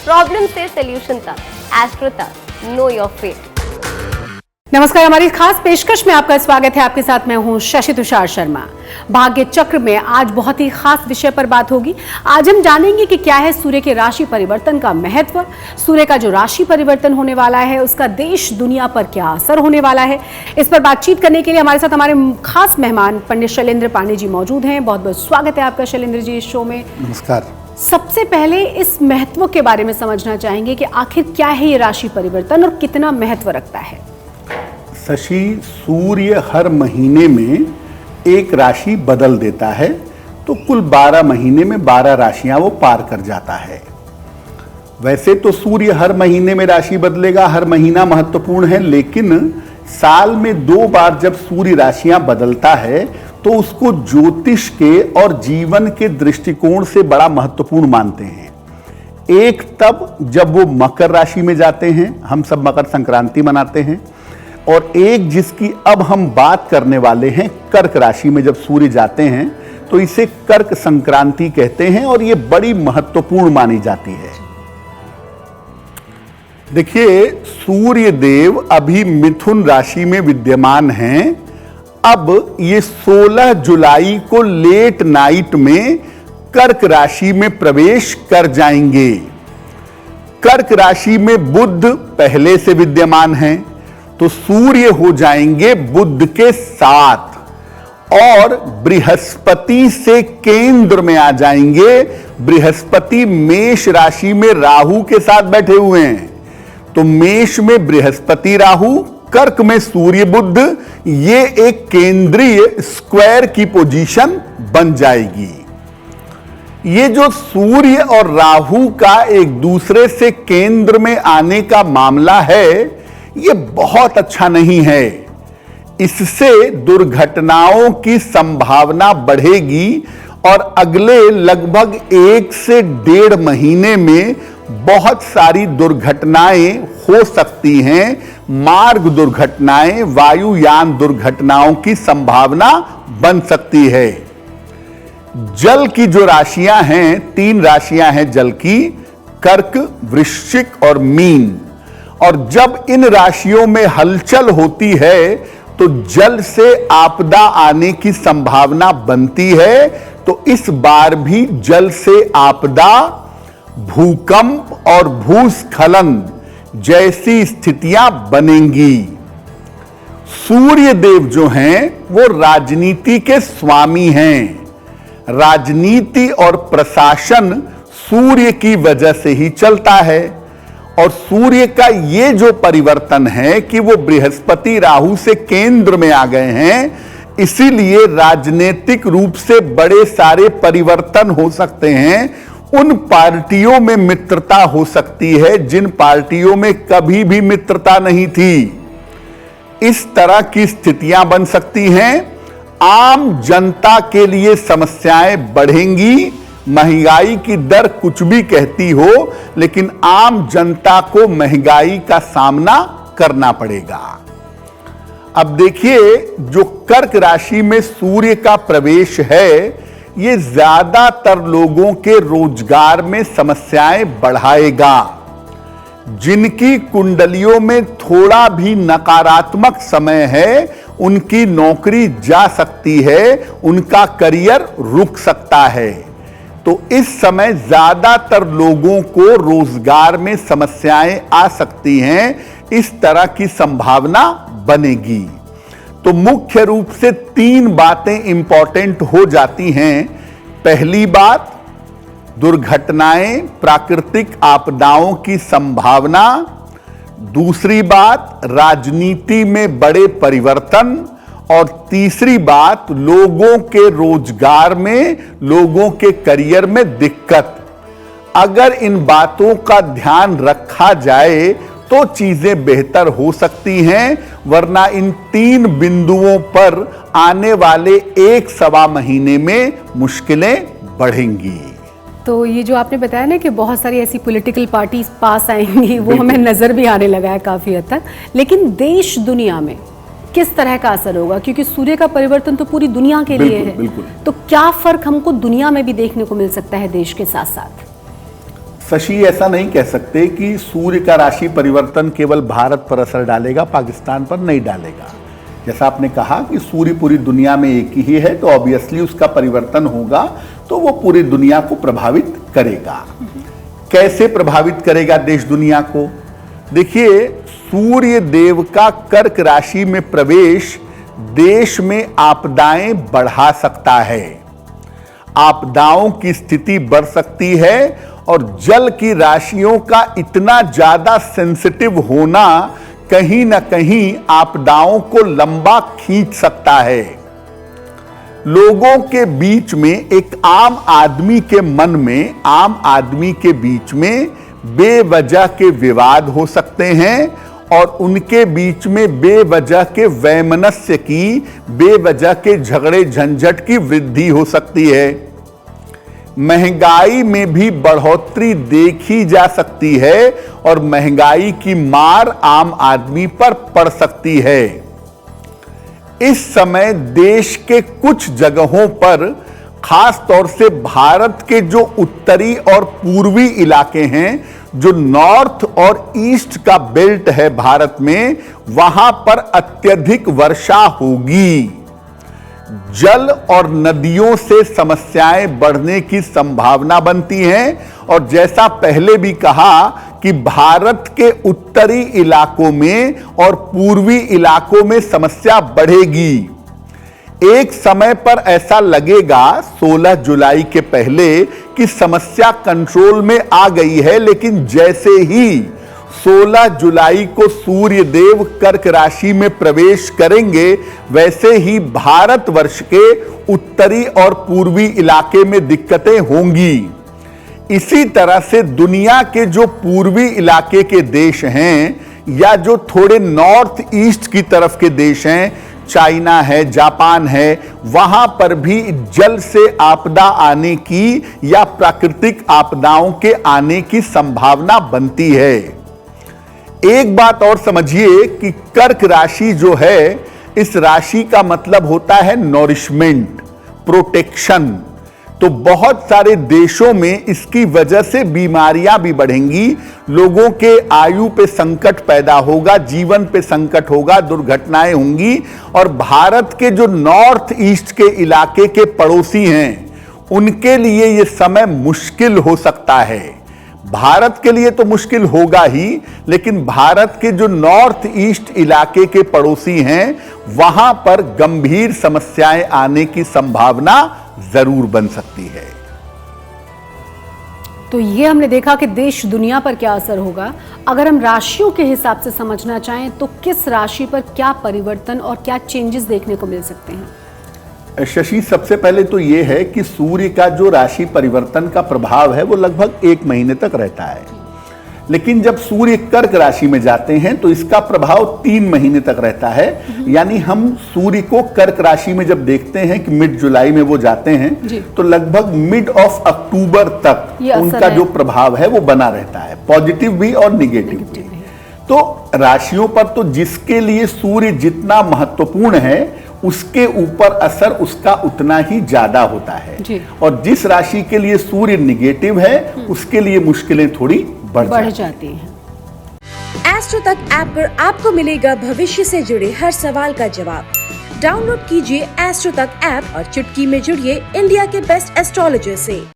Problem से solution तक, astro तक, नो योर फेट। नमस्कार, हमारी खास पेशकश में आपका स्वागत है। आपके साथ मैं हूं शशि तुषार शर्मा। भाग्य चक्र में आज बहुत ही खास विषय पर बात होगी। आज हम जानेंगे कि क्या है सूर्य के राशि परिवर्तन का महत्व, सूर्य का जो राशि परिवर्तन होने वाला है उसका देश दुनिया पर क्या असर होने वाला है। इस पर बातचीत करने के लिए हमारे साथ हमारे खास मेहमान पंडित शैलेंद्र पांडे जी मौजूद हैं। बहुत बहुत स्वागत है आपका शैलेंद्र जी इस शो में। नमस्कार। सबसे पहले इस महत्व के बारे में समझना चाहेंगे कि आखिर क्या है ये राशि परिवर्तन और कितना महत्व रखता है। शशि, सूर्य हर महीने में एक राशि बदल देता है, तो कुल 12 महीने में 12 राशियां वो पार कर जाता है। वैसे तो सूर्य हर महीने में राशि बदलेगा, हर महीना महत्वपूर्ण है, लेकिन साल में 2 बार जब सूर्य राशियां बदलता है तो उसको ज्योतिष के और जीवन के दृष्टिकोण से बड़ा महत्वपूर्ण मानते हैं। एक तब जब वो मकर राशि में जाते हैं, हम सब मकर संक्रांति मनाते हैं, और एक जिसकी अब हम बात करने वाले हैं कर्क राशि में जब सूर्य जाते हैं तो इसे कर्क संक्रांति कहते हैं और ये बड़ी महत्वपूर्ण मानी जाती है। देखिए, सूर्य देव अभी मिथुन राशि में विद्यमान हैं। अब ये 16 जुलाई को लेट नाइट में कर्क राशि में प्रवेश कर जाएंगे। कर्क राशि में बुध पहले से विद्यमान हैं, तो सूर्य हो जाएंगे बुध के साथ और बृहस्पति से केंद्र में आ जाएंगे। बृहस्पति मेष राशि में राहु के साथ बैठे हुए हैं, तो मेष में बृहस्पति राहु, कर्क में सूर्य बुध, ये एक केंद्रीय स्क्वायर की पोजीशन बन जाएगी। ये जो सूर्य और राहु का एक दूसरे से केंद्र में आने का मामला है, ये बहुत अच्छा नहीं है। इससे दुर्घटनाओं की संभावना बढ़ेगी और अगले लगभग 1 से 1.5 महीने में बहुत सारी दुर्घटनाएं हो सकती हैं। मार्ग दुर्घटनाएं, वायुयान दुर्घटनाओं की संभावना बन सकती है। जल की जो राशियां हैं, 3 राशियां हैं जल की, कर्क, वृश्चिक और मीन, और जब इन राशियों में हलचल होती है तो जल से आपदा आने की संभावना बनती है। तो इस बार भी जल से आपदा, भूकंप और भूस्खलन जैसी स्थितियां बनेंगी। सूर्य देव जो हैं वो राजनीति के स्वामी हैं। राजनीति और प्रशासन सूर्य की वजह से ही चलता है, और सूर्य का ये जो परिवर्तन है कि वो बृहस्पति राहु से केंद्र में आ गए हैं, इसीलिए राजनीतिक रूप से बड़े सारे परिवर्तन हो सकते हैं। उन पार्टियों में मित्रता हो सकती है जिन पार्टियों में कभी भी मित्रता नहीं थी। इस तरह की स्थितियां बन सकती हैं। आम जनता के लिए समस्याएं बढ़ेंगी। महंगाई की दर कुछ भी कहती हो, लेकिन आम जनता को महंगाई का सामना करना पड़ेगा। अब देखिए, जो कर्क राशि में सूर्य का प्रवेश है, ये ज्यादातर लोगों के रोजगार में समस्याएं बढ़ाएगा। जिनकी कुंडलियों में थोड़ा भी नकारात्मक समय है, उनकी नौकरी जा सकती है, उनका करियर रुक सकता है। तो इस समय ज्यादातर लोगों को रोजगार में समस्याएं आ सकती हैं। इस तरह की संभावना बनेगी। तो मुख्य रूप से 3 बातें इंपॉर्टेंट हो जाती हैं। पहली बात, दुर्घटनाएं, प्राकृतिक आपदाओं की संभावना। दूसरी बात, राजनीति में बड़े परिवर्तन। और तीसरी बात, लोगों के रोजगार में, लोगों के करियर में दिक्कत। अगर इन बातों का ध्यान रखा जाए तो चीजें बेहतर हो सकती हैं, वरना इन 3 बिंदुओं पर आने वाले 1-1.25 महीने में मुश्किलें बढ़ेंगी। तो ये जो आपने बताया ना कि बहुत सारी ऐसी पॉलिटिकल पार्टीज पास आएंगी, वो हमें नजर भी आने लगा है काफी हद तक, लेकिन देश दुनिया में किस तरह का असर होगा, क्योंकि सूर्य का परिवर्तन तो पूरी दुनिया के लिए है। बिल्कुल। तो क्या फर्क हमको दुनिया में भी देखने को मिल सकता है देश के साथ साथ? शशि ऐसा नहीं कह सकते कि सूर्य का राशि परिवर्तन केवल भारत पर असर डालेगा, पाकिस्तान पर नहीं डालेगा। जैसा आपने कहा कि सूर्य पूरी दुनिया में एक ही है, तो ऑब्वियसली उसका परिवर्तन होगा तो वो पूरी दुनिया को प्रभावित करेगा। कैसे प्रभावित करेगा देश दुनिया को? देखिए, सूर्य देव का कर्क राशि में प्रवेश देश में आपदाएं बढ़ा सकता है। आपदाओं की स्थिति बढ़ सकती है और जल की राशियों का इतना ज्यादा सेंसिटिव होना कहीं ना कहीं आपदाओं को लंबा खींच सकता है। लोगों के बीच में, एक आम आदमी के मन में, आम आदमी के बीच में बेवजह के विवाद हो सकते हैं और उनके बीच में बेवजह के वैमनस्य की, बेवजह के झगड़े झंझट की वृद्धि हो सकती है। महंगाई में भी बढ़ोतरी देखी जा सकती है और महंगाई की मार आम आदमी पर पड़ सकती है। इस समय देश के कुछ जगहों पर, खास तौर से भारत के जो उत्तरी और पूर्वी इलाके हैं, जो नॉर्थ और ईस्ट का बेल्ट है भारत में, वहां पर अत्यधिक वर्षा होगी। जल और नदियों से समस्याएं बढ़ने की संभावना बनती हैं और जैसा पहले भी कहा कि भारत के उत्तरी इलाकों में और पूर्वी इलाकों में समस्या बढ़ेगी। एक समय पर ऐसा लगेगा 16 जुलाई के पहले कि समस्या कंट्रोल में आ गई है, लेकिन जैसे ही 16 जुलाई को सूर्य देव कर्क राशि में प्रवेश करेंगे, वैसे ही भारतवर्ष के उत्तरी और पूर्वी इलाके में दिक्कतें होंगी। इसी तरह से दुनिया के जो पूर्वी इलाके के देश हैं या जो थोड़े नॉर्थ ईस्ट की तरफ के देश हैं, चाइना है, जापान है, वहां पर भी जल से आपदा आने की या प्राकृतिक आपदाओं के आने की संभावना बनती है। एक बात और समझिए कि कर्क राशि जो है, इस राशि का मतलब होता है नॉरिशमेंट, प्रोटेक्शन। तो बहुत सारे देशों में इसकी वजह से बीमारियां भी बढ़ेंगी, लोगों के आयु पे संकट पैदा होगा, जीवन पे संकट होगा, दुर्घटनाएं होंगी। और भारत के जो नॉर्थ ईस्ट के इलाके के पड़ोसी हैं, उनके लिए यह समय मुश्किल हो सकता है। भारत के लिए तो मुश्किल होगा ही, लेकिन भारत के जो नॉर्थ ईस्ट इलाके के पड़ोसी हैं, वहां पर गंभीर समस्याएं आने की संभावना जरूर बन सकती है। तो ये हमने देखा कि देश दुनिया पर क्या असर होगा। अगर हम राशियों के हिसाब से समझना चाहें तो किस राशि पर क्या परिवर्तन और क्या चेंजेस देखने को मिल सकते हैं? शशि, सबसे पहले तो यह है कि सूर्य का जो राशि परिवर्तन का प्रभाव है वो लगभग 1 महीने तक रहता है, लेकिन जब सूर्य कर्क राशि में जाते हैं तो इसका प्रभाव 3 महीने तक रहता है। यानी हम सूर्य को कर्क राशि में जब देखते हैं कि मिड जुलाई में वो जाते हैं, तो लगभग मिड ऑफ अक्टूबर तक उनका जो प्रभाव है वो बना रहता है, पॉजिटिव भी और निगेटिव भी। तो राशियों पर तो जिसके लिए सूर्य जितना महत्वपूर्ण है, उसके ऊपर असर उसका उतना ही ज्यादा होता है। और जिस राशि के लिए सूर्य निगेटिव है, उसके लिए मुश्किलें थोड़ी बढ़ जाती हैं। एस्ट्रो तक ऐप पर आपको मिलेगा भविष्य से जुड़े हर सवाल का जवाब। डाउनलोड कीजिए एस्ट्रो तक ऐप और चुटकी में जुड़िए इंडिया के बेस्ट एस्ट्रोलॉजर से।